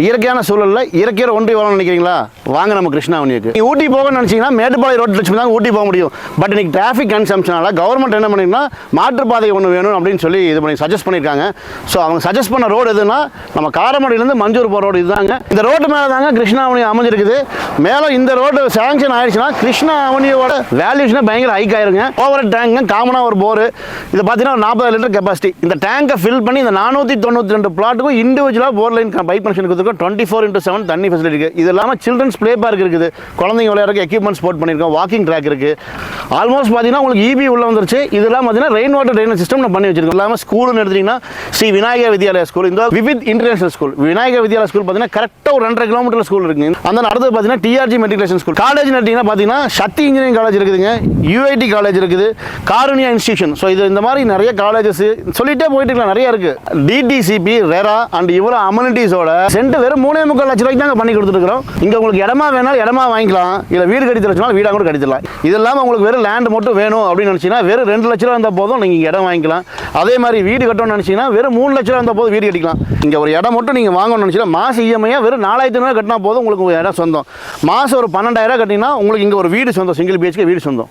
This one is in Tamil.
இயற்கையான சூழல்ல இயற்கையோட ஒன்றி வரணும்னு நினைக்கிறீங்களா? வாங்க நம்ம கிருஷ்ணாவனிக்கு. நீ ஊட்டி போகணும்னு நினைச்சீங்கன்னா மேட்டுப்பாளையம் ரோட் வச்சு தான் ஊட்டி போக முடியும். பட் இன்னைக்கு டிராஃபிக் கன்சம்ஷனால கவர்மெண்ட் என்ன பண்ணிருக்கா, மாற்றுப்பாதை ஒன்று வேணும் அப்படின்னு சொல்லி இது பண்ணி சஜஸ்ட் பண்ணியிருக்காங்க. ஸோ அவங்க சஜஸ்ட் பண்ண ரோடு எதுனா நம்ம காரமடையிலேருந்து மஞ்சூர் போகிற ரோடு இதுதாங்க. இந்த ரோடு மேலே தாங்க கிருஷ்ணாவனி அமைஞ்சிருக்குது. மேலும் இந்த ரோடு சேங்ஷன் ஆயிடுச்சுன்னா கிருஷ்ணாவனியோட வேல்யூஷனே பயங்கர ஹைக் ஆயிருங்க. ஓவர் டேங்க் காமனாக ஒரு போர் இது பார்த்தீங்கன்னா 40 லிட்டர் கெப்பாசிட்டி. இந்த டேங்கை ஃபில் பண்ணி இந்த 492 பிளாட்டுக்கும் இண்டிவிஜுவலாக போர் லைன் பைப் கனெக்ஷன் கொடுத்துருக்கோம். 24/7 தண்ணி ஃபெசிலிட்டி இருக்குது. இது இல்லாமல் சில்ட்ரன்ஸ் ப்ளே பார்க் இருக்குது. குழந்தைங்க விளையாடுறதுக்கு எக்யூப்மெண்ட்ஸ் போட் பண்ணியிருக்கோம். வாக்கிங் ட்ராக் இருக்குது. ஆல்மோஸ்ட் பார்த்தீங்கன்னா உங்களுக்கு இபி உள்ள வந்துருச்சு. இதெல்லாம் பார்த்தீங்கன்னா ரெயின் வாட்டர் ட்ரைனேஜ் சிஸ்டம் நம்ம பண்ணி வச்சிருக்கோம். இல்லாமல் ஸ்கூல்னு எடுத்தீங்கன்னா ஸ்ரீ விநாயக வித்யாலயா ஸ்கூல், இந்த Vividh international school. Vinayaka Vidyalaya school பார்த்தீங்கன்னா கரெக்டாக ஒரு 2.5 கிலோமீட்டர் ஸ்கூல் இருக்குங்க. அந்த அடுத்தது பார்த்தீங்கன்னா டிஆர்ஜி மெட்ரிகுலேஷன் ஸ்கூல். காலேஜ் எடுத்தீங்கன்னா பார்த்தீங்கன்னா சக்தி இன்ஜினியரிங் காலேஜ் இருக்குதுங்க, யூஐடி காலேஜ் இருக்குது, காருண்யா இன்ஸ்டியூஷன். ஸோ இது இந்த மாதிரி நிறைய காலேஜஸ் சொல்லிட்டே போயிட்டு இருக்கலாம், நிறைய இருக்கு. டிடிசிபி ரெரா அண்ட் இவ்வளோ அம்யூனிட்டிஸோட சென்ட் வெறும் 3.25 லட்ச ரூபாய்க்கு தாங்க பண்ணி கொடுத்துருக்கோம். இங்கே உங்களுக்கு இடமா வேணாலும் இடமா வாங்கிக்கலாம், இல்லை வீடு கட்டி தரச்சுனாலும் வீடாக கூட கட்டிடலாம். இது இல்லாமல் உங்களுக்கு வெறும் லேண்ட் மட்டும் வேணும் அப்படின்னு நினச்சிங்கன்னா வெறும் 2 லட்ச ரூபா இருந்தால் போதும் நீங்கள் இடம் வாங்கிக்கலாம். அதே மாதிரி வீடு கட்டணும்னு நினச்சிங்கன்னா வெறும் 3 லட்ச ரூபா இருந்தால் போதும் வீடு கட்டிக்கலாம். இங்கே ஒரு இடம் மட்டும் நீங்கள் வாங்கணும்னு நினச்சிங்கன்னா மாதம் இஎம்ஐயாக வெறும் 4,500 கட்டினா போதும் உங்களுக்கு இடம் சொந்தம். மாதம் ஒரு 12,000 கட்டிங்கன்னா உங்களுக்கு இங்கே ஒரு வீடு சொந்தம், சிங்கிள் பிஹெச்கே வீடு சொந்தம்.